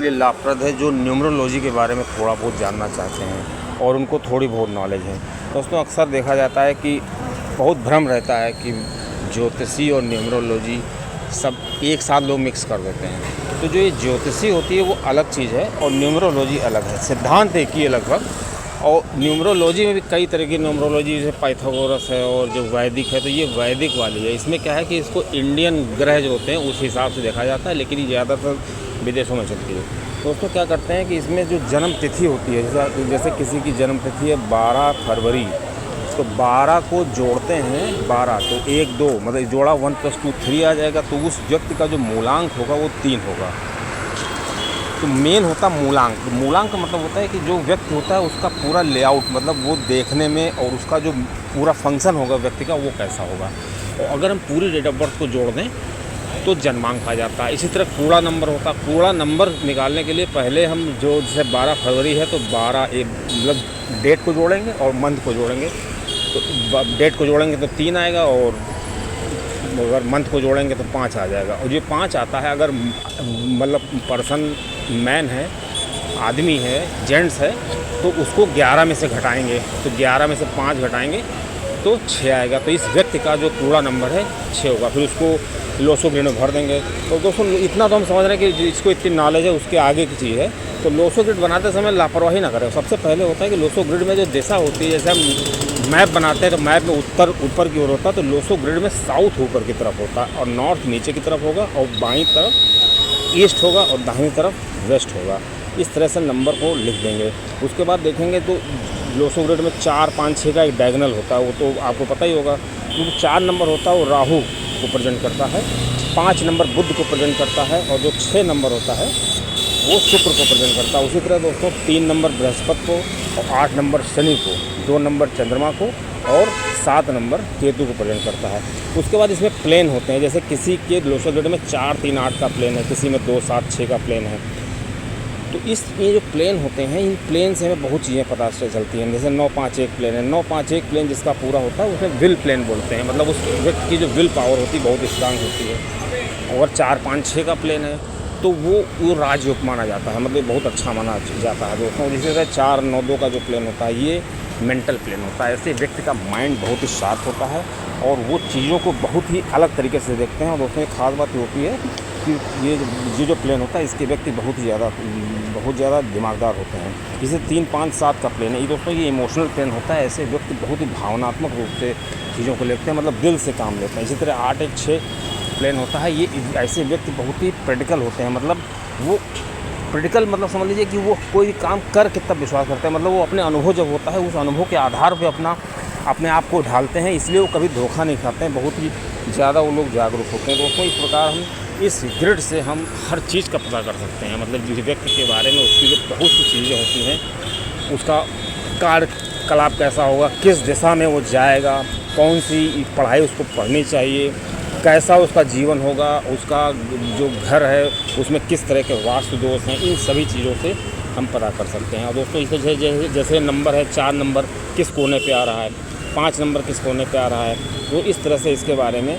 लिए लाभप्रद है जो न्यूमरोलॉजी के बारे में थोड़ा बहुत जानना चाहते हैं और उनको थोड़ी बहुत नॉलेज है। दोस्तों, अक्सर देखा जाता है कि बहुत भ्रम रहता है कि ज्योतिषी और न्यूमरोलॉजी सब एक साथ लोग मिक्स कर देते हैं। तो जो ये ज्योतिषी होती है वो अलग चीज़ है और न्यूमरोलॉजी अलग है। सिद्धांत एक ही है लगभग। और न्यूमरोलॉजी में भी कई तरह की न्यूमरोलॉजी, जैसे पाइथागोरस है और जो वैदिक है, तो ये वैदिक वाली है। इसमें क्या है कि इसको इंडियन ग्रह जो होते हैं उस हिसाब से देखा जाता है, लेकिन ये ज़्यादातर विदेशों में चलती है। दोस्तों, क्या करते हैं कि इसमें जो जन्म तिथि होती है, जैसे किसी की जन्म तिथि है 12 फरवरी, तो 12 को जोड़ते हैं 12, तो 1 2 मतलब जोड़ा 1 + 2 3 आ जाएगा। तो उस व्यक्ति का जो मूलांक होगा वो 3 होगा। तो मेन होता मूलांक। तो मूलांक का मतलब होता है कि जो व्यक्ति होता है उसका पूरा लेआउट, मतलब वो देखने में और उसका जो पूरा फंक्शन होगा व्यक्ति का वो कैसा होगा। और अगर हम पूरी डेट ऑफ बर्थ को जोड़ दें तो जन्मांक आ जाता है। इसी तरह कूड़ा नंबर होता है। कूड़ा नंबर निकालने के लिए पहले हम जो जैसे 12 फरवरी है तो 12 मतलब डेट को जोड़ेंगे और मंथ को जोड़ेंगे। तो डेट को जोड़ेंगे तो 3 आएगा और अगर मंथ को जोड़ेंगे तो 5 आ जाएगा। और ये 5 आता है अगर मतलब पर्सन मैन है, आदमी है, जेंट्स है, तो उसको 11 में से घटाएंगे। तो 11 में से 5 घटाएंगे तो 6 आएगा। तो इस व्यक्ति का जो पूरा नंबर है 6 होगा। फिर उसको लोसो ग्रिड में भर देंगे। तो दोस्तों, इतना तो हम समझ रहे हैं कि जिसको इतनी नॉलेज है उसके आगे की चीज़ है। तो लोसो ग्रिड बनाते समय लापरवाही ना करें। सबसे पहले होता है कि लोसो ग्रिड में जो दिशा होती है, जैसे हम मैप बनाते हैं तो मैप में उत्तर ऊपर की ओर होता है, तो लोसो ग्रिड में साउथ ऊपर की तरफ होता है और नॉर्थ नीचे की तरफ होगा और बाईं तरफ ईस्ट होगा और दाहिनी तरफ वेस्ट होगा। इस तरह से नंबर को लिख देंगे। उसके बाद देखेंगे तो लोसो ग्रिड में 4 5 6 का एक डायगोनल होता है, वो तो आपको पता ही होगा। क्योंकि 4 नंबर होता है वो राहु को प्रेजेंट करता है, 5 नंबर बुध को प्रेजेंट करता है और जो 6 नंबर होता है वो शुक्र को प्रेजेंट करता है। उसी तरह दोस्तों 3 नंबर बृहस्पति को और 8 नंबर शनि को, 2 नंबर चंद्रमा को और 7 नंबर केतु को प्रेजेंट करता है। उसके बाद इसमें प्लेन होते हैं। जैसे किसी के लोसो ग्रिड में 4 3 8 का प्लेन है, किसी में 2 7 6 का प्लेन है। तो ये जो प्लेन होते हैं, इन प्लेन से हमें बहुत चीज़ें पता चलती हैं। जैसे 9 5 1 प्लेन है। 9 5 1 प्लेन जिसका पूरा होता है उसे विल प्लेन बोलते हैं। मतलब उस व्यक्ति की जो विल पावर होती है बहुत स्ट्रांग होती है। और 4 5 6 का प्लेन है तो वो राजयोग माना जाता है, मतलब बहुत अच्छा माना जाता है दोस्तों। जिससे 4 9 2 का जो प्लेन होता है ये मेंटल प्लेन होता है। ऐसे व्यक्ति का माइंड बहुत ही शार्प होता है और वो चीज़ों को बहुत ही अलग तरीके से देखते हैं। और दोस्तों, एक खास बात होती है कि ये जो प्लेन होता है इसके व्यक्ति बहुत ज़्यादा दिमागदार होते हैं। जैसे 3 5 7 का प्लेन है, ये दोस्तों ये इमोशनल प्लेन होता है। ऐसे व्यक्ति बहुत ही भावनात्मक रूप से चीज़ों को लेते हैं, मतलब दिल से काम लेते हैं। इसी तरह 8 1 6 प्लेन होता है। ये ऐसे व्यक्ति बहुत ही प्रैक्टिकल होते हैं। मतलब वो प्रैक्टिकल मतलब समझ लीजिए कि वो कोई भी काम कर के तब विश्वास करते हैं। मतलब वो अपने अनुभव जब होता है उस अनुभव के आधार पे अपने आप को ढालते हैं, इसलिए वो कभी धोखा नहीं खाते हैं। बहुत ही ज़्यादा वो लोग जागरूक होते हैं। दोस्तों, इस प्रकार हम इस ग्रिड से हम हर चीज़ का पता कर सकते हैं। मतलब जिस व्यक्ति के बारे में उसकी जो बहुत सी चीज़ें होती हैं, उसका कार्यकलाप कैसा होगा, किस दिशा में वो जाएगा, कौन सी पढ़ाई उसको पढ़नी चाहिए, कैसा उसका जीवन होगा, उसका जो घर है उसमें किस तरह के वास्तु दोष हैं, इन सभी चीज़ों से हम पता कर सकते हैं। और दोस्तों, इसे जैसे नंबर है 4 नंबर किस कोने पे आ रहा है, 5 नंबर किस कोने पे आ रहा है, तो इस तरह से इसके बारे में